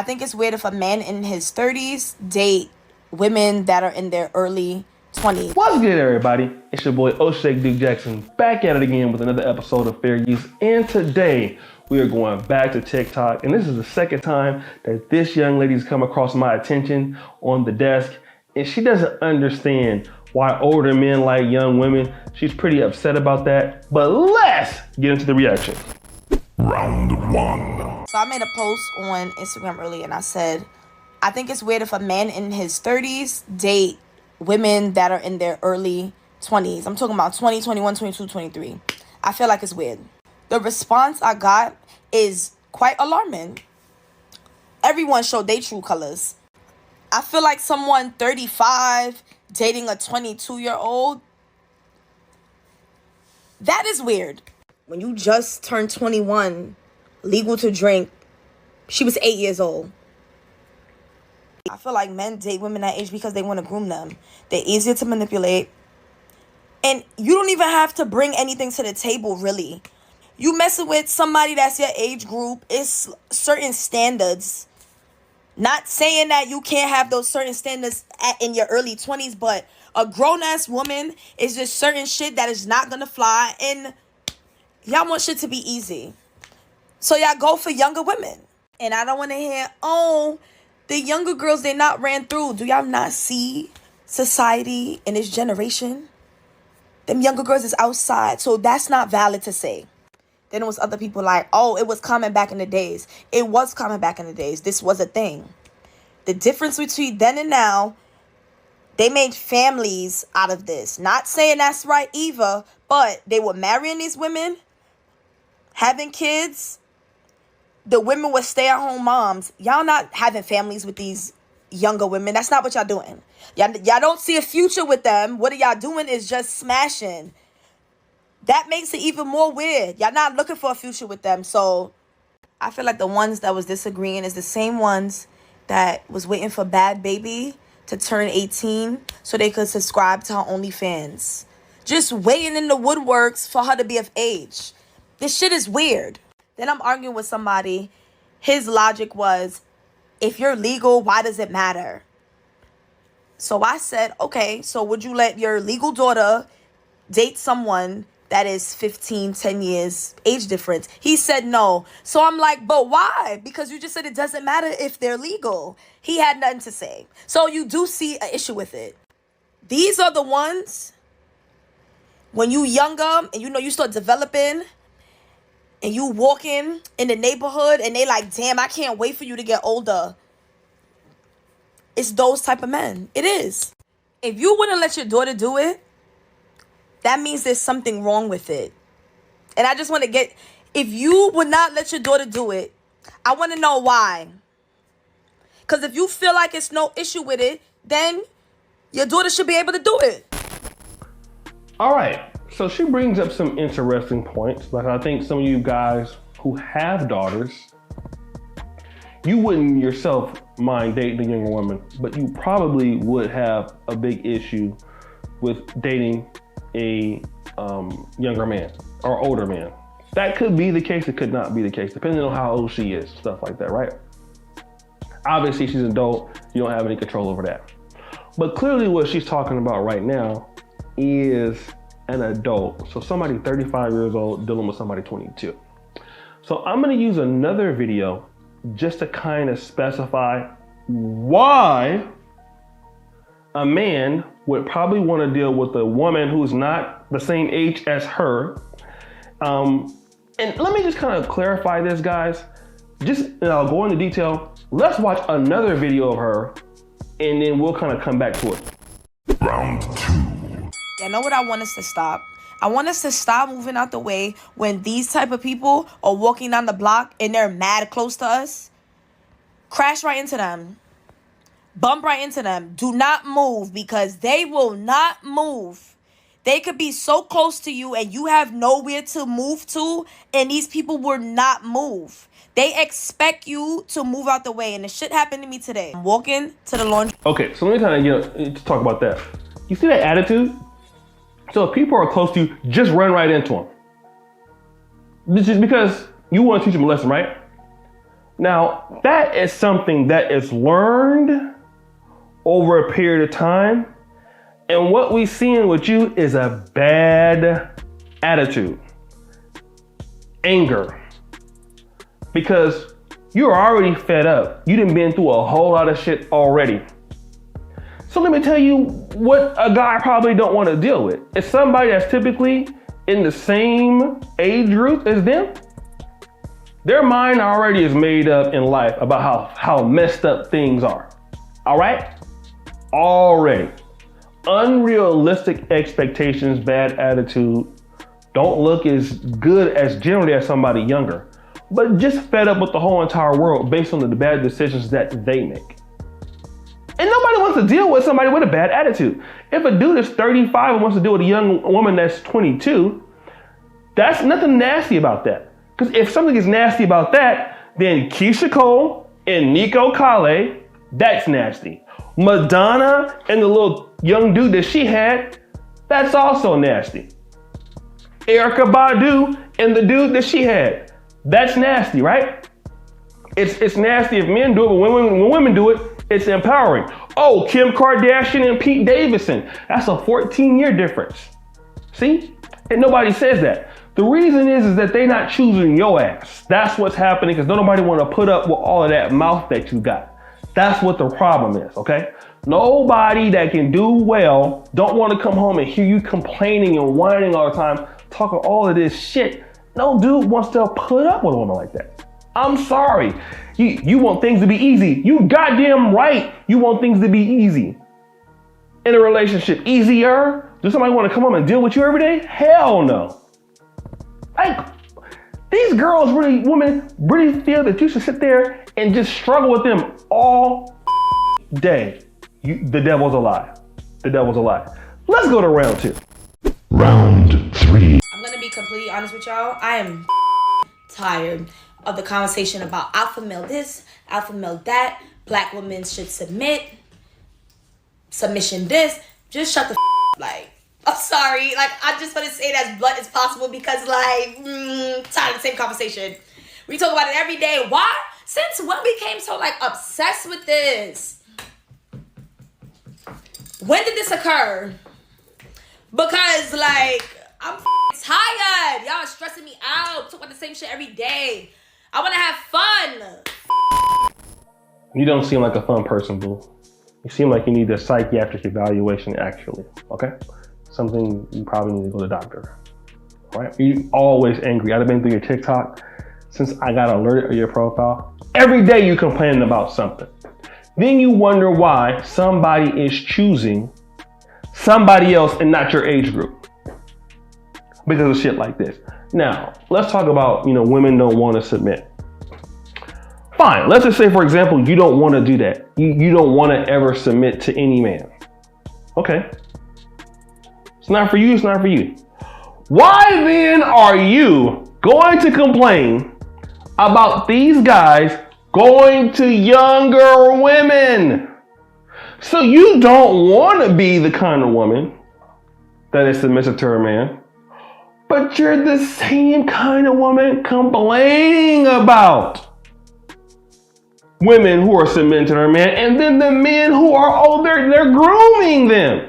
I think it's weird if a man in his 30s date women that are in their early 20s. What's good, everybody? It's your boy O'Shake Duke Jackson back at it again with another episode of Fair Use. And today we are going back to TikTok, and this is the second time that this young lady's come across my attention on the desk, and she doesn't understand why older men like young women. She's pretty upset about that, but let's get into the reaction. Round one. So I made a post on Instagram earlier and I said, I think it's weird if a man in his 30s date women that are in their early 20s. I'm talking about 20, 21, 22, 23. I feel like it's weird. The response I got is quite alarming. Everyone showed their true colors. I feel like someone 35 dating a 22-year-old, that is weird. When you just turned 21, legal to drink, she was 8 years old. I feel like men date women that age because they want to groom them. They're easier to manipulate. And you don't even have to bring anything to the table, really. You messing with somebody that's your age group, it's certain standards. Not saying that you can't have those certain standards in your early 20s, but a grown-ass woman is just certain shit that is not going to fly. And y'all want shit to be easy. So y'all go for younger women. And I don't want to hear, oh, the younger girls, they not ran through. Do y'all not see society in this generation? Them younger girls is outside. So that's not valid to say. Then it was other people like, oh, it was common back in the days. It was common back in the days. This was a thing. The difference between then and now, they made families out of this. Not saying that's right either, but they were marrying these women, having kids. The women were stay-at-home moms. Y'all not having families with these younger women. That's not what y'all doing. Y'all don't see a future with them. What y'all doing is just smashing. That makes it even more weird. Y'all not looking for a future with them. So I feel like the ones that was disagreeing is the same ones that was waiting for Bad Baby to turn 18 so they could subscribe to her OnlyFans. Just waiting in the woodworks for her to be of age. This shit is weird. Then I'm arguing with somebody. His logic was, if you're legal, why does it matter? So I said, okay, so would you let your legal daughter date someone that is 15, 10 years age difference? He said no. So I'm like, but why? Because you just said it doesn't matter if they're legal. He had nothing to say. So you do see an issue with it. These are the ones, when you younger and you start developing and you walking in the neighborhood and they like, damn, I can't wait for you to get older. It's those type of men. It is. If you wouldn't let your daughter do it, that means there's something wrong with it. And I just want to get, if you would not let your daughter do it, I want to know why. Because if you feel like it's no issue with it, then your daughter should be able to do it. All right, so she brings up some interesting points. Like, I think some of you guys who have daughters, you wouldn't yourself mind dating a younger woman, but you probably would have a big issue with dating a younger man or older man. That could be the case, it could not be the case, depending on how old she is, stuff like that, right? Obviously, she's an adult, you don't have any control over that. But clearly what she's talking about right now is an adult. So somebody 35 years old dealing with somebody 22. So I'm gonna use another video just to kind of specify why a man would probably want to deal with a woman who's not the same age as her. And let me just kind of clarify this, guys. I'll go into detail. Let's watch another video of her, and then we'll kind of come back to it. Round two. I know what I want us to stop. I want us to stop moving out the way when these type of people are walking down the block and they're mad close to us. Crash right into them. Bump right into them. Do not move, because they will not move. They could be so close to you and you have nowhere to move to, and these people will not move. They expect you to move out the way, and the shit happened to me today. I'm walking to the laundry. Okay, so let me kind of talk about that. You see that attitude? So if people are close to you, just run right into them. This is because you want to teach them a lesson, right? Now, that is something that is learned over a period of time. And what we're seeing with you is a bad attitude, anger, because you're already fed up. You done been through a whole lot of shit already. So let me tell you what a guy probably don't want to deal with. It's somebody that's typically in the same age group as them. Their mind already is made up in life about how messed up things are. All right? Already. Unrealistic expectations, bad attitude, don't look as good as generally as somebody younger, but just fed up with the whole entire world based on the bad decisions that they make. And nobody wants to deal with somebody with a bad attitude. If a dude is 35 and wants to deal with a young woman that's 22, that's nothing nasty about that. Because if something is nasty about that, then Keisha Cole and Nico Kale, that's nasty. Madonna and the little young dude that she had, that's also nasty. Erykah Badu and the dude that she had, that's nasty, right? It's nasty if men do it, but when women do it, it's empowering. Oh, Kim Kardashian and Pete Davidson, that's a 14-year difference. See? And nobody says that. The reason is that they're not choosing your ass. That's what's happening, because nobody want to put up with all of that mouth that you got. That's what the problem is, okay? Nobody that can do well don't want to come home and hear you complaining and whining all the time, talking all of this shit. No dude wants to put up with a woman like that. I'm sorry. You want things to be easy. You goddamn right. You want things to be easy. In a relationship, easier? Does somebody want to come home and deal with you every day? Hell no. Like, these girls women really feel that you should sit there and just struggle with them all day. The devil's a lie. The devil's a lie. Let's go to round 2. Round 3. I'm gonna be completely honest with y'all. I am tired of the conversation about alpha male this, alpha male that, black women should submit, submission this. Just shut the like, I'm sorry. Like, I just want to say it as blunt as possible because tired of the same conversation. We talk about it every day. Why? Since when we became so like obsessed with this? When did this occur? Because like, I'm tired. Y'all are stressing me out. Talk about the same shit every day. I want to have fun. You don't seem like a fun person, boo. You seem like you need a psychiatric evaluation, actually, okay? Something you probably need to go to the doctor, all right? You're always angry. I've been through your TikTok since I got alerted to your profile. Every day you complaining about something. Then you wonder why somebody is choosing somebody else and not your age group because of shit like this. Now, let's talk about, women don't want to submit. Fine, let's just say, for example, you don't want to do that. You don't want to ever submit to any man. Okay. It's not for you, it's not for you. Why then are you going to complain about these guys going to younger women? So you don't want to be the kind of woman that is submissive to her man, but you're the same kind of woman complaining about women who are submitting to their man, and then the men who are older, they're grooming them.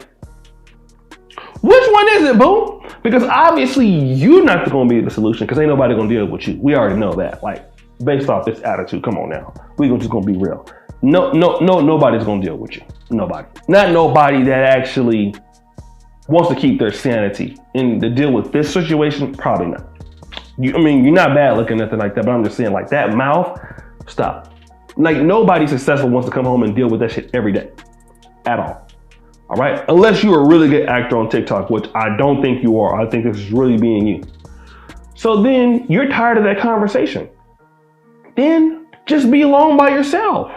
Which one is it, boo? Because obviously you're not going to be the solution, because ain't nobody going to deal with you. We already know that. Like, based off this attitude, come on now. We're just going to be real. Nobody's going to deal with you. Nobody. Not nobody that actually wants to keep their sanity. And to deal with this situation, probably not. You're not bad looking, nothing like that, but I'm just saying, like, that mouth, stop. Like, nobody successful wants to come home and deal with that shit every day. At all. All right? Unless you're a really good actor on TikTok, which I don't think you are. I think this is really being you. So then you're tired of that conversation. Then just be alone by yourself.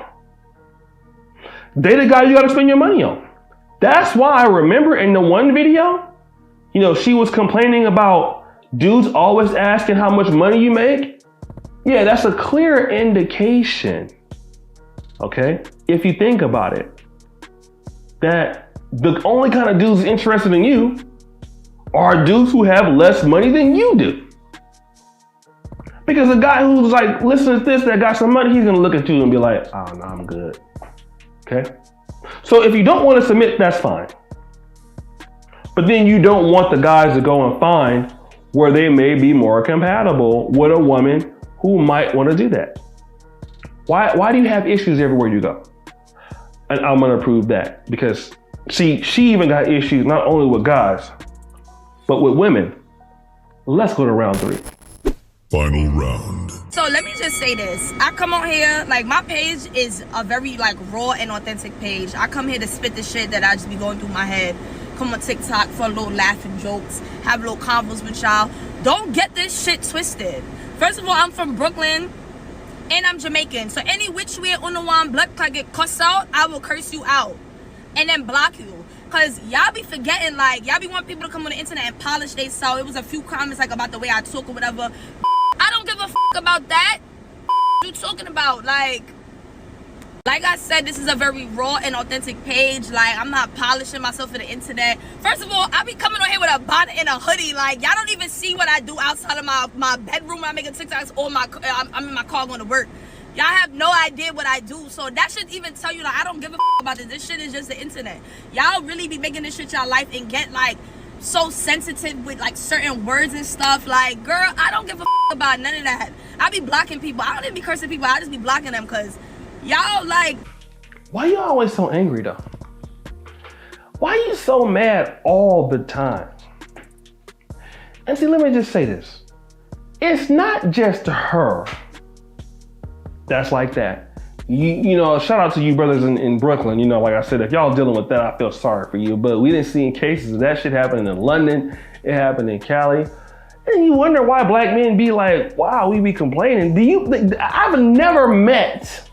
Date a guy you got to spend your money on. That's why I remember in the one video, she was complaining about dudes always asking how much money you make. Yeah, that's a clear indication, okay, if you think about it, that the only kind of dudes interested in you are dudes who have less money than you do. Because a guy who's like, listen to this, that got some money, he's gonna look at you and be like, oh no, I'm good. Okay? So if you don't want to submit, that's fine. But then you don't want the guys to go and find where they may be more compatible with a woman who might want to do that. Why do you have issues everywhere you go? And I'm gonna prove that, because see, she even got issues not only with guys, but with women. Let's go to round 3. Final round. So let me just say this. I come on here, like my page is a very like raw and authentic page. I come here to spit the shit that I just be going through my head. Come on TikTok for a little laughing jokes, have little convos with y'all. Don't get this shit twisted. First of all, I'm from Brooklyn and I'm Jamaican. So any which way on the one blood clot get cussed out, I will curse you out and then block you. Cause y'all be forgetting, like y'all be wanting people to come on the internet and polish they self. It was a few comments like about the way I talk or whatever. I don't give a fuck about that. What you talking about? Like I said, this is a very raw and authentic page. Like, I'm not polishing myself for the internet. First of all, I be coming on here with a bonnet and a hoodie. Like, y'all don't even see what I do outside of my bedroom when I'm making TikToks or I'm in my car going to work. Y'all have no idea what I do. So that should even tell you, like, I don't give a about this. This shit is just the internet. Y'all really be making this shit y'all life and get, like, so sensitive with, like, certain words and stuff. Like, girl, I don't give a about none of that. I be blocking people. I don't even be cursing people. I just be blocking them because y'all like... Why you always so angry though? Why you so mad all the time? And see, let me just say this. It's not just her that's like that. You know, shout out to you brothers in Brooklyn. You know, like I said, if y'all dealing with that, I feel sorry for you. But we didn't see cases of that shit happening in London. It happened in Cali. And you wonder why black men be like, wow, we be complaining. I've never met,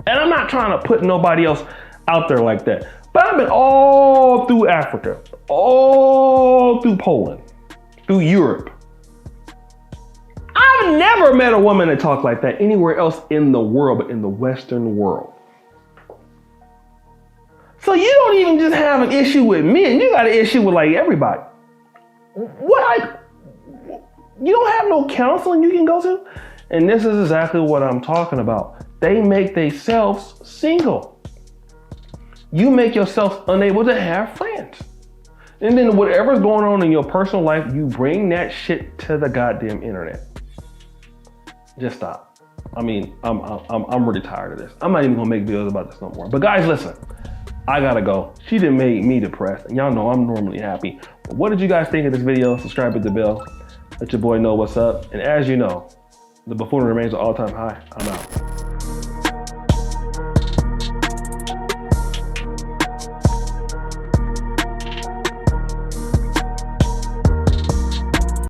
and I'm not trying to put nobody else out there like that, but I've been all through Africa, all through Poland, through Europe. I've never met a woman that talked like that anywhere else in the world, but in the Western world. So you don't even just have an issue with men, you got an issue with like everybody. You don't have no counseling you can go to? And this is exactly what I'm talking about. They make themselves single. You make yourself unable to have friends. And then whatever's going on in your personal life, you bring that shit to the goddamn internet. Just stop. I mean, I'm really tired of this. I'm not even gonna make videos about this no more. But guys, listen. I gotta go. She done made me depressed. And y'all know I'm normally happy. But what did you guys think of this video? Subscribe, hit the bell. Let your boy know what's up. And as you know, the buffoonery remains an all-time high. I'm out.